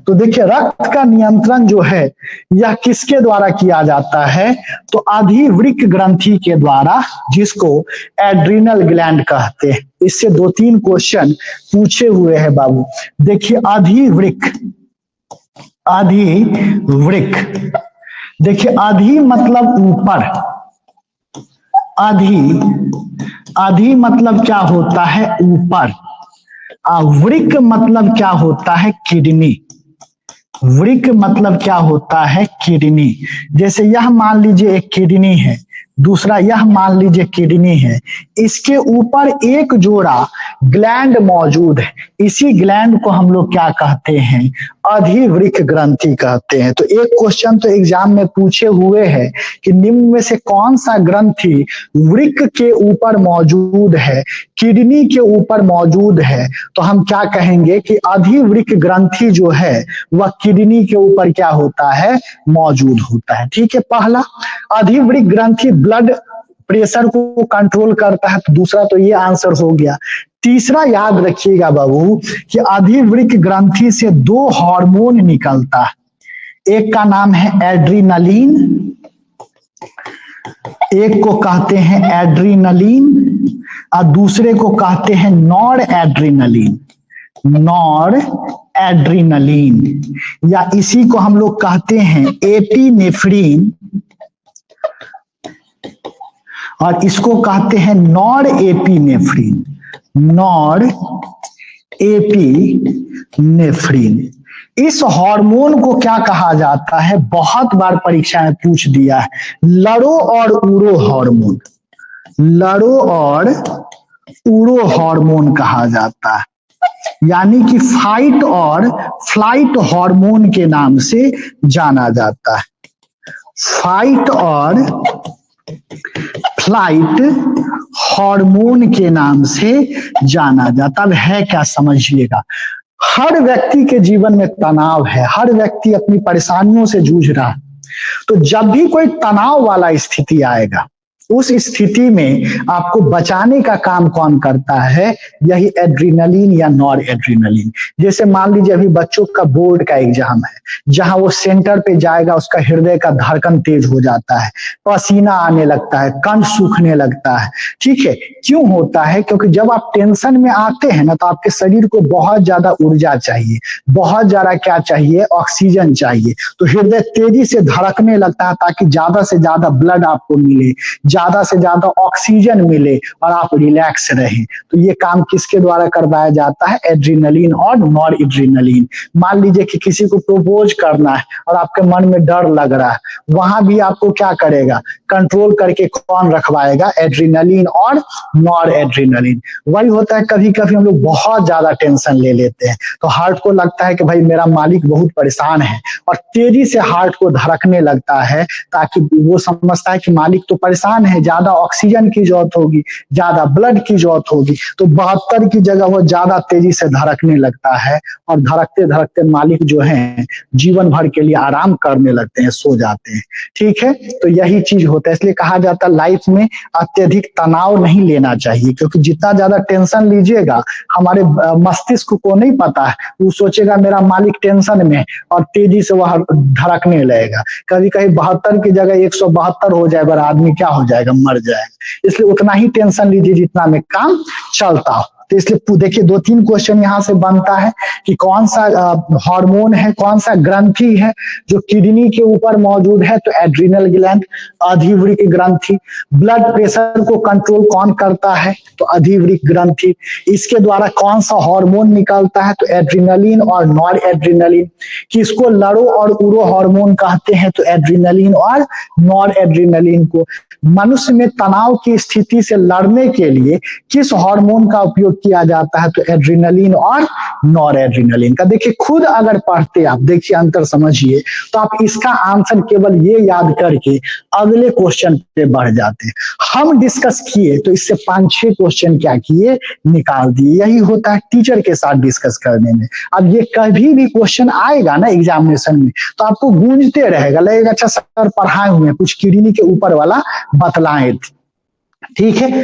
तो देखिए रक्त का नियंत्रण जो है यह किसके द्वारा किया जाता है, तो अधिवृक्क ग्रंथि के द्वारा, जिसको एड्रिनल ग्लैंड कहते हैं। इससे 2-3 क्वेश्चन पूछे हुए हैं बाबू। देखिए अधिवृक्क, अधिवृक्क, देखिए अधि मतलब ऊपर, अधि मतलब क्या होता है, ऊपर। वृक्क मतलब क्या होता है, किडनी। वृक्क मतलब क्या होता है, किडनी। जैसे यह मान लीजिए एक किडनी है, दूसरा यह मान लीजिए किडनी है, इसके ऊपर एक जोड़ा ग्लैंड मौजूद है, इसी ग्लैंड को हम लोग क्या कहते हैं, अधिवृक्क ग्रंथि कहते हैं। तो एक क्वेश्चन तो एग्जाम में पूछे हुए हैं कि निम्न में से कौन सा ग्रंथि वृक्क के ऊपर मौजूद है, किडनी के ऊपर मौजूद है, तो हम क्या कहेंगे कि अधिवृक्क ग्रंथि जो है वह किडनी के ऊपर क्या होता है, मौजूद होता है। ठीक है, पहला अधिवृक्क ग्रंथि ब्लड प्रेशर को कंट्रोल करता है, तो दूसरा तो ये आंसर हो गया। तीसरा याद रखिएगा बाबू कि अधिवृक्क ग्रंथि से 2 हार्मोन निकलता है, एक का नाम है एड्रिनलिन, एक को कहते हैं एड्रिनलिन और दूसरे को कहते हैं नॉर एड्रिनलिन, नॉर एड्रिनलिन, या इसी को हम लोग कहते हैं एपिनेफ्रिन और इसको कहते हैं नॉर एपिनेफ्रिन, नॉर एपिनेफ्रिन। इस हार्मोन को क्या कहा जाता है, बहुत बार परीक्षा में पूछ दिया है, लड़ो और उड़ो हार्मोन, लड़ो और उड़ो हार्मोन कहा जाता है, यानी कि फाइट और फ्लाइट हार्मोन के नाम से जाना जाता है, फाइट और फ्लाइट हार्मोन के नाम से जाना जाता है। अब है क्या, समझिएगा, हर व्यक्ति के जीवन में तनाव है, हर व्यक्ति अपनी परेशानियों से जूझ रहा है, तो जब भी कोई तनाव वाला स्थिति आएगा, उस स्थिति में आपको बचाने का काम कौन करता है, यही एड्रिनलिन या नॉर एड्रिनलिन। जैसे मान लीजिए अभी बच्चों का बोर्ड का एग्जाम है, जहां वो सेंटर पे जाएगा उसका हृदय का धड़कन तेज हो जाता है, पसीना आने लगता है, कंठ सूखने लगता है। ठीक है, क्यों होता है, क्योंकि जब आप टेंशन में आते हैं ना, तो आपके शरीर को बहुत ज्यादा ऊर्जा चाहिए, बहुत ज्यादा क्या चाहिए, ऑक्सीजन चाहिए, तो हृदय तेजी से धड़कने लगता है ताकि ज्यादा से ज्यादा ब्लड आपको मिले, ज्यादा से ज्यादा ऑक्सीजन मिले और आप रिलैक्स रहें। तो ये काम किसके द्वारा करवाया जाता है, एड्रिनलिन और नॉर एड्रिनलिन। मान लीजिए कि किसी को प्रपोज करना है और आपके मन में डर लग रहा है, वहां भी आपको क्या करेगा, कंट्रोल करके कौन रखवाएगा, एड्रिनलिन और नॉर एड्रिनलिन। वही होता है, कभी कभी हम लोग बहुत ज्यादा टेंशन ले लेते हैं, तो हार्ट को लगता है कि भाई मेरा मालिक बहुत परेशान है, और तेजी से हार्ट को धड़कने लगता है, ताकि वो समझता है कि मालिक तो परेशान है, ज्यादा ऑक्सीजन की जरूरत होगी, ज्यादा ब्लड की जरूरत होगी, तो 72 की जगह वो ज्यादा तेजी से धड़कने लगता है, और धड़कते धड़कते मालिक जो है जीवन भर के लिए आराम करने लगते हैं, सो जाते हैं। ठीक है, तो यही चीज होता है, इसलिए कहा जाता है लाइफ में अत्यधिक तनाव नहीं लेना चाहिए, क्योंकि जितना ज्यादा टेंशन लीजिएगा, हमारे मस्तिष्क को नहीं पता है, वो सोचेगा मेरा मालिक टेंशन में, और तेजी से वह धड़कने लगेगा। कभी कभी 72 की जगह 172 हो जाए, बड़ा आदमी क्या हो जाएगा, मर जाएगा। इसलिए उतना ही टेंशन लीजिए जितना में काम चलता हो। तो इसलिए देखिए 2-3 क्वेश्चन यहाँ से बनता है कि कौन सा हार्मोन है, कौन सा ग्रंथि है जो किडनी के ऊपर मौजूद है, तो एड्रिनल ग्लैंड, अधिवृक्क ग्रंथि। ब्लड प्रेशर को कंट्रोल कौन करता है, तो अधिवृक्क ग्रंथि। इसके द्वारा कौन सा हार्मोन निकलता है, तो एड्रिनलिन और नॉर एड्रिनलिन। किसको लड़ो और उड़ो हार्मोन कहते हैं, तो एड्रिनलिन और नॉर एड्रिनलिन को। मनुष्य में तनाव की स्थिति से लड़ने के लिए किस हार्मोन का उपयोग किया जाता है, तो एड्रिनलिन और नॉर एड्रिनलिन का। देखिए खुद अगर पढ़ते आप, देखिए अंतर समझिए, तो आप इसका आंसर केवल ये याद करके अगले क्वेश्चन पे बढ़ जाते हैं। हम डिस्कस किए तो इससे 5-6 क्वेश्चन क्या किए, निकाल दिए। यही होता है टीचर के साथ डिस्कस करने में। अब ये कभी भी क्वेश्चन आएगा ना एग्जामिनेशन में, तो आपको गूंजते रहेगा, लगेगा अच्छा सर पढ़ाए हुए कुछ किडनी के ऊपर वाला बतलाएं। ठीक है,